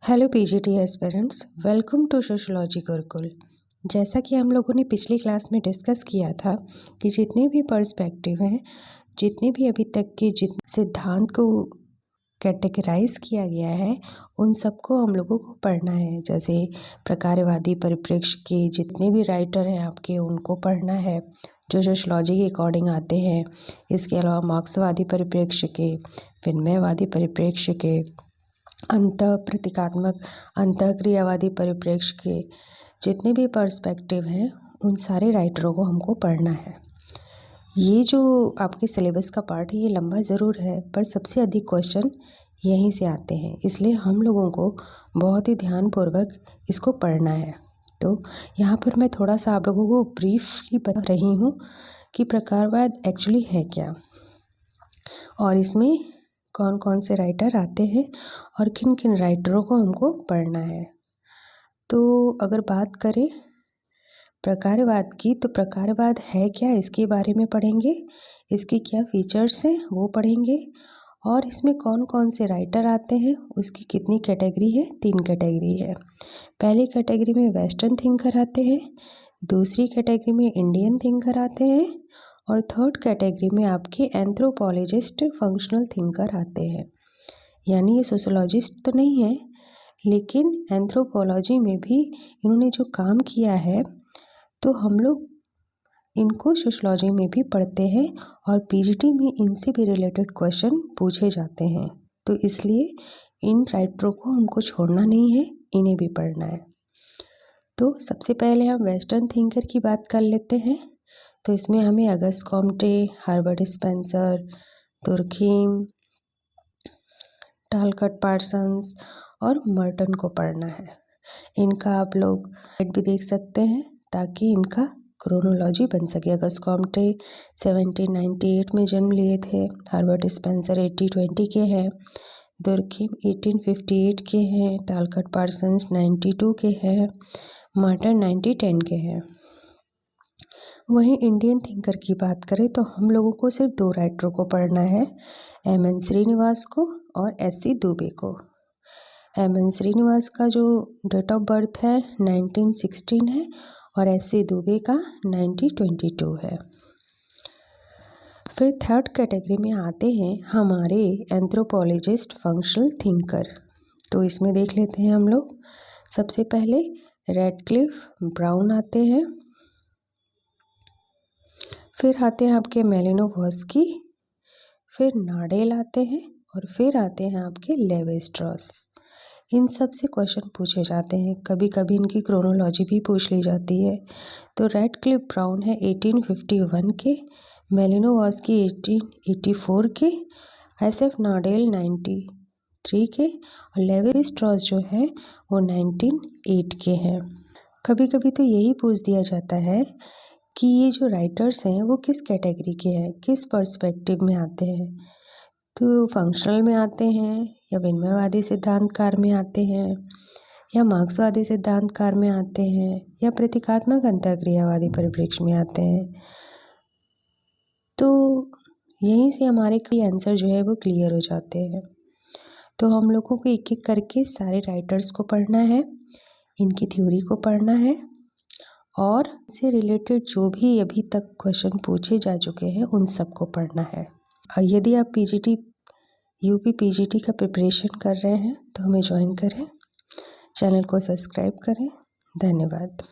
Hello PGT aspirants, welcome to Sociology Gurukul. जैसा कि हम लोगों ने पिछली क्लास में डिस्कस किया था कि जितने भी पर्सपेक्टिव हैं, जितने भी अभी तक के सिद्धांत को कैटेगराइज किया गया है, उन सबको हम लोगों को पढ़ना है। जैसे प्रकारवादी परिप्रेक्ष्य के जितने भी राइटर हैं आपके, उनको पढ़ना है जो सोशियोलॉजी के अकॉर्डिंग आते हैं। इसके अलावा मार्क्सवादी परिप्रेक्ष्य के, विनिमयवादी परिप्रेक्ष्य के, प्रतीकात्मक अंतःक्रियावादी परिप्रेक्ष्य के जितने भी पर्सपेक्टिव हैं, उन सारे राइटरों को हमको पढ़ना है। ये जो आपके सिलेबस का पार्ट है, ये लंबा ज़रूर है, पर सबसे अधिक क्वेश्चन यहीं से आते हैं, इसलिए हम लोगों को बहुत ही ध्यानपूर्वक इसको पढ़ना है। तो यहाँ पर मैं थोड़ा सा आप लोगों को ब्रीफली बता रही हूँ कि प्रकारवाद एक्चुअली है क्या, और इसमें कौन कौन से राइटर आते हैं और किन किन राइटरों को हमको पढ़ना है। तो अगर बात करें प्रकारवाद की, तो प्रकारवाद है क्या, इसके बारे में पढ़ेंगे। इसके क्या फीचर्स हैं वो पढ़ेंगे, और इसमें कौन कौन से राइटर आते हैं, उसकी कितनी कैटेगरी है। 3 कैटेगरी है। पहली कैटेगरी में वेस्टर्न थिंकर आते हैं, दूसरी कैटेगरी में इंडियन थिंकर आते हैं, और थर्ड कैटेगरी में आपके एंथ्रोपोलॉजिस्ट फंक्शनल थिंकर आते हैं। यानी ये सोशियोलॉजिस्ट तो नहीं है, लेकिन एंथ्रोपोलॉजी में भी इन्होंने जो काम किया है, तो हम लोग इनको सोशियोलॉजी में भी पढ़ते हैं, और पीजीटी में इनसे भी रिलेटेड क्वेश्चन पूछे जाते हैं। तो इसलिए इन राइटरों को हमको छोड़ना नहीं है, इन्हें भी पढ़ना है। तो सबसे पहले हम वेस्टर्न थिंकर की बात कर लेते हैं। तो इसमें हमें Auguste Comte, Herbert Spencer, Durkheim, Talcott Parsons और मर्टन को पढ़ना है। इनका आप लोग भी देख सकते हैं ताकि इनका क्रोनोलॉजी बन सके। अगस्त कॉम्टे 1798 में जन्म लिए थे, हर्बर्ट स्पेंसर 1820 के हैं, तुर्खीम 1858 के हैं, टालकट पार्सन्स 92 के हैं, मर्टन 1910 के हैं। वहीं इंडियन थिंकर की बात करें तो हम लोगों को सिर्फ 2 राइटरों को पढ़ना है, एम.एन. श्रीनिवास को और एस.सी. दुबे को। एम.एन. श्रीनिवास का जो डेट ऑफ बर्थ है 1916 है, और एस.सी. दुबे का 1922 है। फिर थर्ड कैटेगरी में आते हैं हमारे एंथ्रोपोलॉजिस्ट फंक्शनल थिंकर। तो इसमें देख लेते हैं हम लोग। सबसे पहले रैडक्लिफ ब्राउन आते हैं, फिर आते हैं आपके मेलिनोवस्की, फिर नाडेल आते हैं, और फिर आते हैं आपके लेवी-स्ट्रॉस। इन सब से क्वेश्चन पूछे जाते हैं, कभी कभी इनकी क्रोनोलॉजी भी पूछ ली जाती है। तो रैडक्लिफ ब्राउन है 1851 के, मेलिनोवस्की 1884 के, एस.एफ. नाडेल 93 के, और लेवी-स्ट्रॉस जो है वो 1908 के हैं। कभी कभी तो यही पूछ दिया जाता है कि ये जो राइटर्स हैं वो किस कैटेगरी के हैं, किस पर्सपेक्टिव में आते हैं। तो फंक्शनल में आते हैं, या विनिमयवादी सिद्धांतकार में आते हैं, या मार्क्सवादी सिद्धांतकार में आते हैं, या प्रतीकात्मक अंतःक्रियावादी परिप्रेक्ष्य में आते हैं। तो यहीं से हमारे कई आंसर जो है वो क्लियर हो जाते हैं। तो हम लोगों को एक एक करके सारे राइटर्स को पढ़ना है, इनकी थ्योरी को पढ़ना है, और इससे रिलेटेड जो भी अभी तक क्वेश्चन पूछे जा चुके हैं उन सबको पढ़ना है। यदि आप यूपी पीजीटी का प्रिपरेशन कर रहे हैं तो हमें ज्वाइन करें, चैनल को सब्सक्राइब करें। धन्यवाद।